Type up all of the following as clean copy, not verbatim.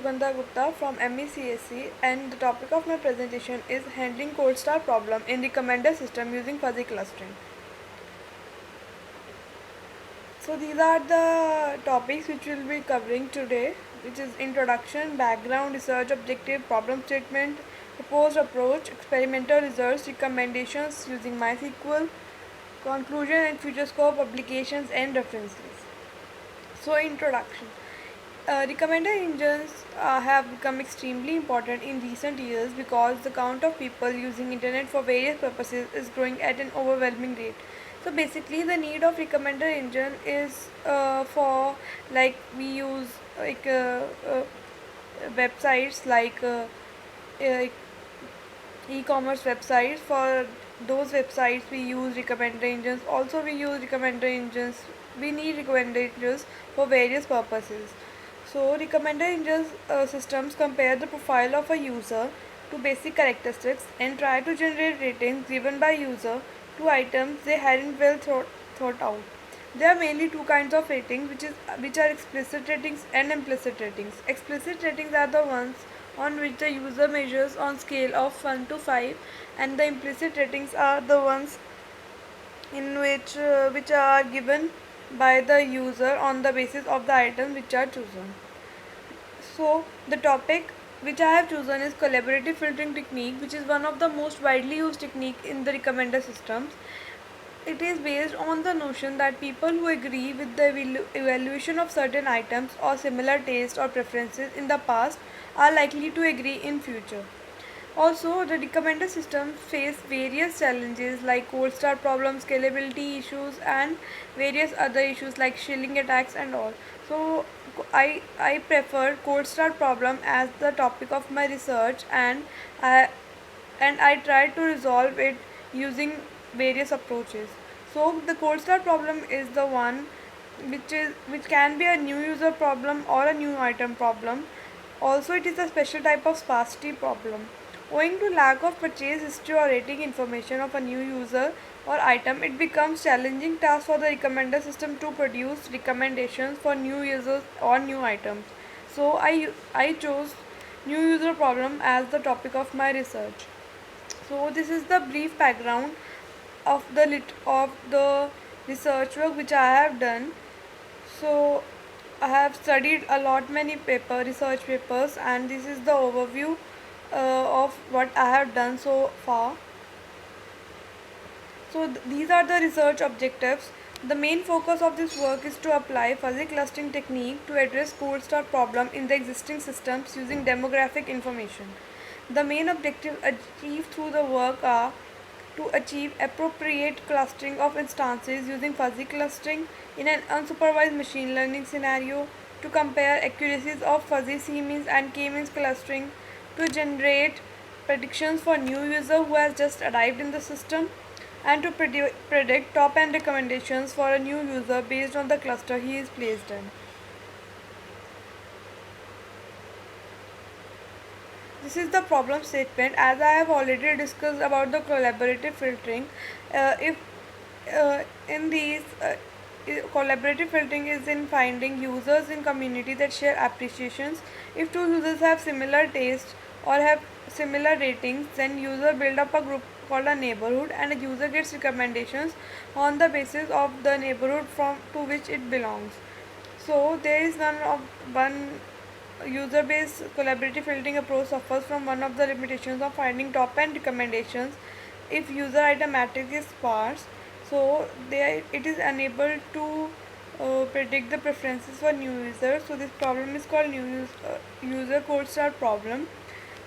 Sugandha Gupta from MECSC, and the topic of my presentation is handling cold start problem in recommender system using fuzzy clustering. So these are the topics which we will be covering today, which is introduction, background, research objective, problem statement, proposed approach, experimental results, recommendations using MySQL, conclusion and future scope, applications and references. So introduction. Recommender engines have become extremely important in recent years because the count of people using internet for various purposes is growing at an overwhelming rate. So basically, the need of recommender engine is for, like, we use like websites like uh, e-commerce websites. For those websites we use recommender engines. Also we use recommender engines, we need recommender engines for various purposes. So recommender engines systems compare the profile of a user to basic characteristics and try to generate ratings given by user to items they hadn't thought out. There are mainly two kinds of ratings, which are explicit ratings and implicit ratings. Explicit ratings are the ones on which the user measures on scale of 1 to 5, and the implicit ratings are the ones in which are given by the user on the basis of the items which are chosen. So the topic which I have chosen is collaborative filtering technique, which is one of the most widely used technique in the recommender systems. It is based on the notion that people who agree with the evaluation of certain items or similar tastes or preferences in the past are likely to agree in future. Also, the recommender systems face various challenges like cold start problems, scalability issues, and various other issues like shilling attacks and all. So, I prefer cold start problem as the topic of my research, I I tried to resolve it using various approaches. So the cold start problem is the one which can be a new user problem or a new item problem. Also, it is a special type of sparsity problem. Owing to lack of purchase history or rating information of a new user or item, it becomes challenging task for the recommender system to produce recommendations for new users or new items. So I chose new user problem as the topic of my research. So this is the brief background of the research work which I have done. So I have studied a lot many research papers, and this is the overview of what I have done so far. So these are the research objectives. The main focus of this work is to apply fuzzy clustering technique to address cold start problem in the existing systems using demographic information. The main objectives achieved through the work are to achieve appropriate clustering of instances using fuzzy clustering in an unsupervised machine learning scenario, to compare accuracies of fuzzy c-means and k-means clustering, to generate predictions for new user who has just arrived in the system, and to predict top end recommendations for a new user based on the cluster he is placed in. This is the problem statement. As I have already discussed about the collaborative filtering, if in these collaborative filtering is in finding users in community that share appreciations. If two users have similar tastes or have similar ratings, then user build up a group called a neighborhood, and a user gets recommendations on the basis of the neighborhood from to which it belongs. So there is one user based collaborative filtering approach suffers from one of the limitations of finding top end recommendations if user item matrix is sparse. So it is unable to predict the preferences for new users. So this problem is called user cold start problem.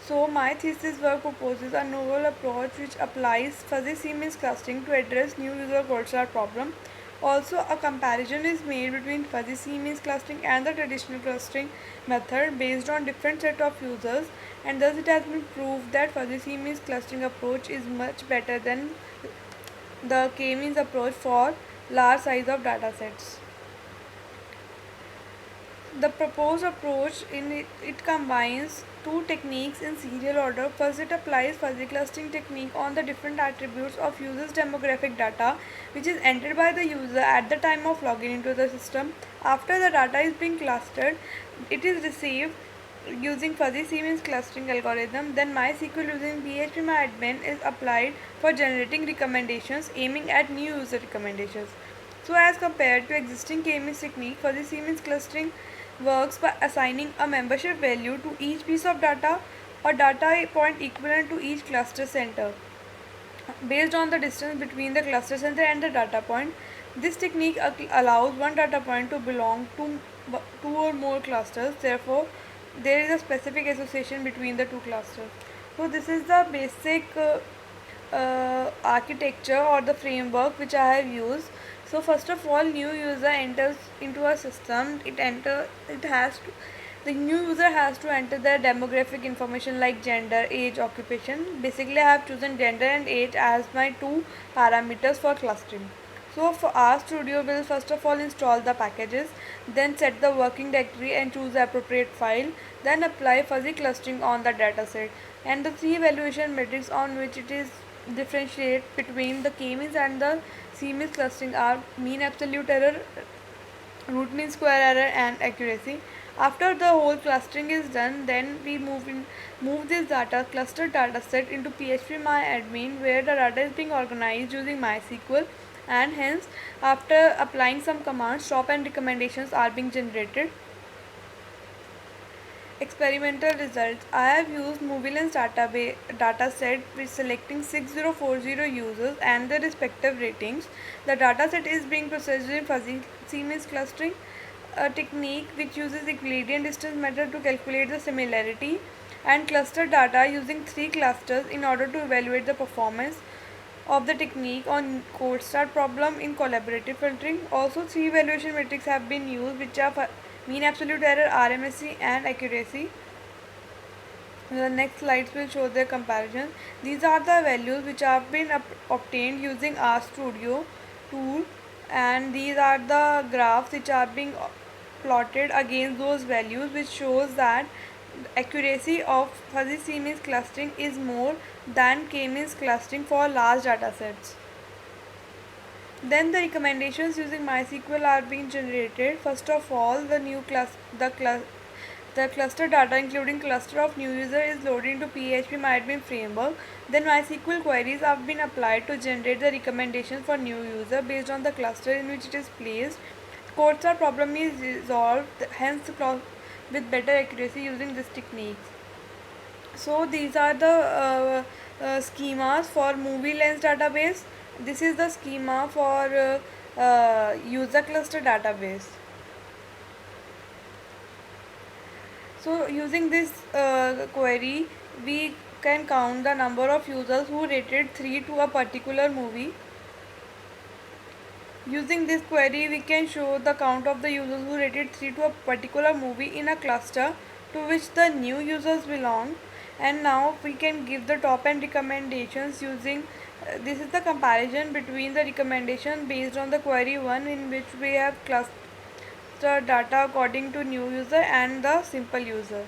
So my thesis work proposes a novel approach which applies fuzzy C-means clustering to address new user cold start problem. Also, a comparison is made between fuzzy C-means clustering and the traditional clustering method based on different set of users, and thus it has been proved that fuzzy C-means clustering approach is much better than the K-means approach for large size of data sets. The proposed approach it combines two techniques in serial order. First, it applies fuzzy clustering technique on the different attributes of users' demographic data, which is entered by the user at the time of login into the system. After the data is being clustered, it is received using fuzzy C-means clustering algorithm, then MySQL using PHPMyAdmin is applied for generating recommendations aiming at new user recommendations. So as compared to existing K-means technique, fuzzy C-means clustering works by assigning a membership value to each piece of data or data point equivalent to each cluster center based on the distance between the cluster center and the data point. This technique allows one data point to belong to two or more clusters. Therefore, there is a specific association between the two clusters. So, this is the basic architecture or the framework which I have used. So first of all, new user enters into a system. It has to the new user has to enter their demographic information like gender, age, occupation. Basically, I have chosen gender and age as my two parameters for clustering. So for RStudio, we'll first of all install the packages, then set the working directory and choose the appropriate file, then apply fuzzy clustering on the dataset. And the three evaluation metrics on which it is differentiate between the k-means and the c-means clustering are mean absolute error, root mean square error, and accuracy. After the whole clustering is done, then we move this cluster data set into PHPMyAdmin, where the data is being organized using MySQL, and hence after applying some commands, top and recommendations are being generated. Experimental results. I have used MovieLens dataset with selecting 6040 users and their respective ratings. The dataset is being processed in fuzzy C-means clustering, a technique which uses Euclidean distance method to calculate the similarity, and cluster data using three clusters in order to evaluate the performance of the technique on code start problem in collaborative filtering. Also, three evaluation metrics have been used, which are mean absolute error, RMSE, and accuracy. The next slides will show their comparison. These are the values which have been obtained using RStudio tool, and these are the graphs which are being plotted against those values, which shows that accuracy of fuzzy C-means clustering is more than K-means clustering for large data sets. Then the recommendations using MySQL are being generated. First of all, the cluster data including cluster of new user is loaded into PHPMyAdmin framework. Then MySQL queries have been applied to generate the recommendations for new user based on the cluster in which it is placed. Code star problem is resolved, hence with better accuracy using this technique. So these are the schemas for MovieLens database. This is the schema for user cluster database. So using this query, we can count the number of users who rated 3 to a particular movie. Using this query, we can show the count of the users who rated 3 to a particular movie in a cluster to which the new users belong. And now we can give the top end recommendations using this is the comparison between the recommendation based on the query 1, in which we have cluster data according to new user and the simple user.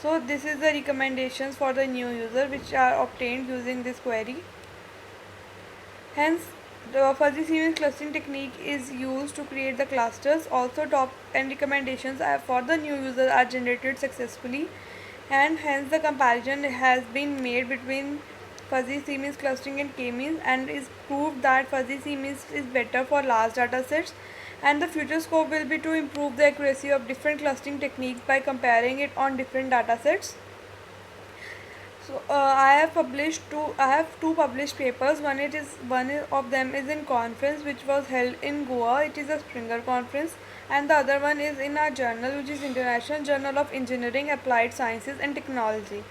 So this is the recommendations for the new user which are obtained using this query. Hence, the fuzzy sequence clustering technique is used to create the clusters. Also, top and recommendations for the new user are generated successfully, and hence the comparison has been made between fuzzy C-means clustering and K-means, and is proved that fuzzy C-means is better for large data sets. And the future scope will be to improve the accuracy of different clustering techniques by comparing it on different data sets. So I have published two. I have two published papers. One of them is in conference which was held in Goa. It is a Springer conference, and the other one is in a journal which is International Journal of Engineering, Applied Sciences and Technology.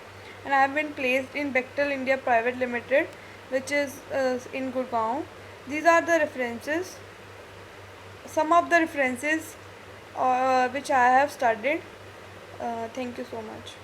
And I have been placed in Bechtel India Private Limited, which is in Gurgaon. These are the references. Some of the references which I have studied. Thank you so much.